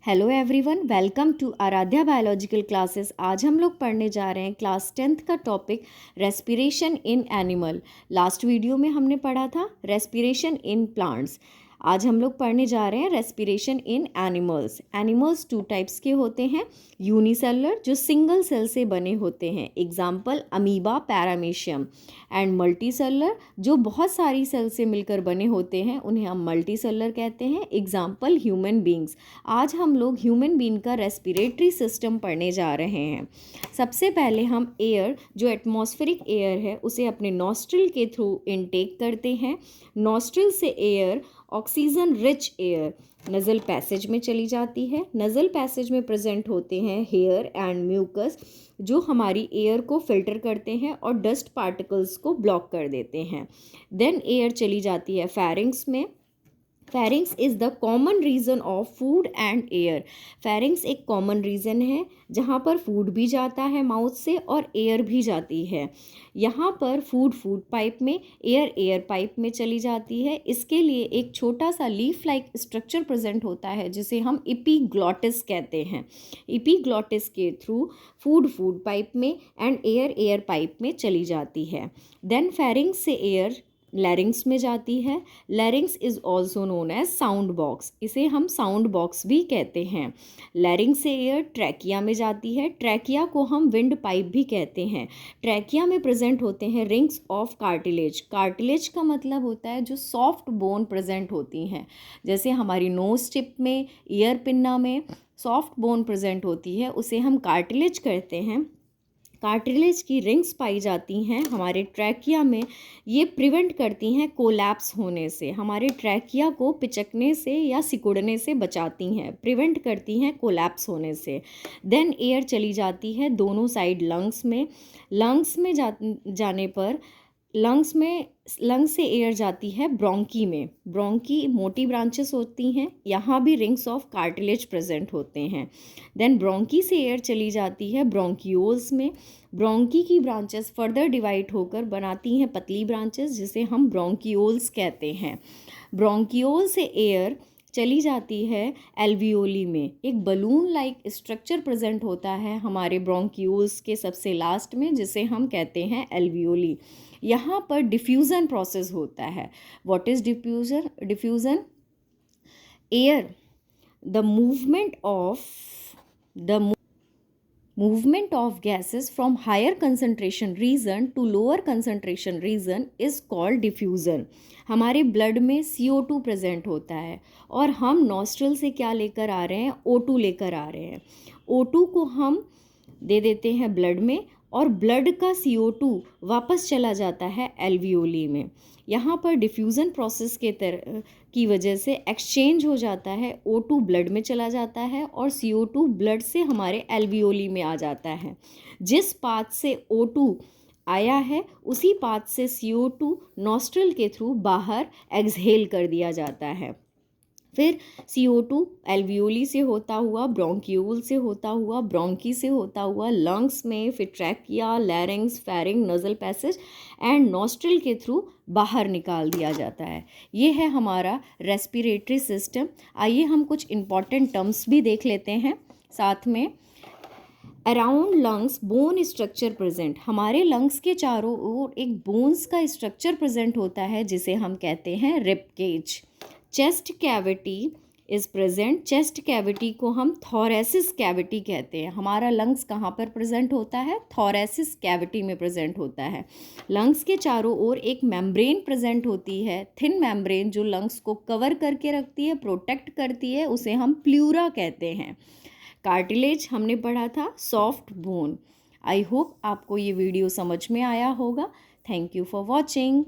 Hello everyone, welcome to Aradhya biological classes. आज हम लोग पढ़ने जा रहे हैं क्लास 10th का topic respiration in animal. Last video में हमने पढ़ा था रेस्पिरेशन इन प्लांट्स। आज हम लोग पढ़ने जा रहे हैं respiration in animals. Animals 2 types के होते हैं, यूनिसेलुलर जो सिंगल सेल से बने होते हैं, example amoeba, paramecium, and multicellular जो बहुत सारी सेल से मिलकर बने होते हैं, उन्हें हम मल्टीसेलुलर कहते हैं, एग्जाम्पल ह्यूमन बींग्स। आज हम लोग ह्यूमन बीइंग का रेस्पिरेटरी सिस्टम पढ़ने जा रहे हैं। सबसे पहले हम एयर जो एटमॉस्फेरिक एयर है उसे अपने नॉस्ट्रिल के थ्रू इनटेक करते हैं। नॉस्ट्रिल से air oxygen rich air नज़ल passage में चली जाती है। नज़ल पैसेज में प्रेजेंट होते हैं हेयर एंड म्यूकस जो हमारी एयर को फिल्टर करते हैं और डस्ट पार्टिकल्स को ब्लॉक कर देते हैं। देन एयर चली जाती है फेरिंग्स में। Pharynx is the common region of food and air. Pharynx एक कॉमन रीजन है जहाँ पर फूड भी जाता है माउथ से और एयर भी जाती है। यहाँ पर फूड पाइप में, एयर पाइप में चली जाती है। इसके लिए एक छोटा सा लीफ लाइक स्ट्रक्चर प्रेजेंट होता है जिसे हम एपिग्लॉटिस कहते हैं। एपिग्लॉटिस के थ्रू फूड पाइप में एंड एयर पाइप में चली जाती है। देन फेरिंग्स से एयर लैरिंग्स में जाती है। Larynx is also known as sound box, इसे हम साउंड बॉक्स भी कहते हैं। लैरिंग से एयर ट्रैकिया में जाती है। ट्रैकिया को हम विंड पाइप भी कहते हैं। ट्रैकिया में प्रेजेंट होते हैं रिंग्स ऑफ कार्टिलेज। कार्टिलेज का मतलब होता है जो सॉफ्ट बोन प्रेजेंट होती हैं, जैसे हमारी नोज टिप में, ईयर पिन्ना में सॉफ्ट बोन प्रेजेंट होती है, उसे हम कार्टिलेज कहते हैं। कार्टिलेज की रिंग्स पाई जाती हैं हमारे ट्रैकिया में। ये प्रिवेंट करती हैं कोलैप्स होने से, हमारे ट्रैकिया को पिचकने से या सिकुड़ने से बचाती हैं, प्रिवेंट करती हैं कोलैप्स होने से। देन एयर चली जाती है दोनों साइड लंग्स में। लंग्स में जाने पर लंग्स से एयर जाती है ब्रोंकी में। ब्रोंकी मोटी ब्रांचेस होती हैं, यहाँ भी रिंग्स ऑफ कार्टिलेज प्रेजेंट होते हैं। देन ब्रोंकी से एयर चली जाती है ब्रोंकियोल्स में। ब्रोंकी की ब्रांचेस फर्दर डिवाइड होकर बनाती हैं पतली ब्रांचेस जिसे हम ब्रोंकियोल्स कहते हैं। ब्रोंकियोल से एयर चली जाती है एल्वियोली में। एक बलून लाइक स्ट्रक्चर प्रेजेंट होता है हमारे ब्रोंकियोल्स के सबसे लास्ट में जिसे हम कहते हैं एल्वियोली। यहाँ पर डिफ्यूज़न प्रोसेस होता है। What is diffusion? Air the movement of gases from higher concentration region to lower concentration region is called diffusion। हमारे ब्लड में CO2 प्रेजेंट होता है और हम नॉस्ट्रल से क्या लेकर आ रहे हैं? O2 लेकर आ रहे हैं। O2 को हम दे देते हैं ब्लड में और ब्लड का CO2 वापस चला जाता है एल्वियोली में। यहाँ पर डिफ्यूज़न प्रोसेस की वजह से एक्सचेंज हो जाता है। O2 ब्लड में चला जाता है और CO2 ब्लड से हमारे एल्वियोली में आ जाता है। जिस पाथ से O2 आया है उसी पाथ से CO2 नॉस्ट्रल के थ्रू बाहर एक्सहेल कर दिया जाता है। फिर CO2 एल्वियोली से होता हुआ, ब्रोंकियोल से होता हुआ, ब्रोंकी से होता हुआ लंग्स में, फिर trachea, larynx, pharynx, nasal passage and nostril के थ्रू बाहर निकाल दिया जाता है। ये है हमारा रेस्पिरेटरी सिस्टम। आइए हम कुछ इम्पॉर्टेंट टर्म्स भी देख लेते हैं साथ में। Around lungs bone structure present. हमारे लंग्स के चारों ओर एक बोन्स का स्ट्रक्चर प्रेजेंट होता है जिसे हम कहते हैं rib cage. Chest cavity is present. Chest cavity को हम थोरेसिस कैविटी कहते हैं। हमारा लंग्स कहाँ पर प्रेजेंट होता है? थोरेसिस कैविटी में प्रेजेंट होता है। लंग्स के चारों ओर एक मेम्ब्रेन प्रेजेंट होती है, थिन मेम्ब्रेन जो लंग्स को कवर करके रखती है, प्रोटेक्ट करती है, उसे हम प्लूरा कहते हैं। कार्टिलेज हमने पढ़ा था सॉफ्ट बोन। आई होप आपको ये वीडियो समझ में आया होगा। Thank you for watching.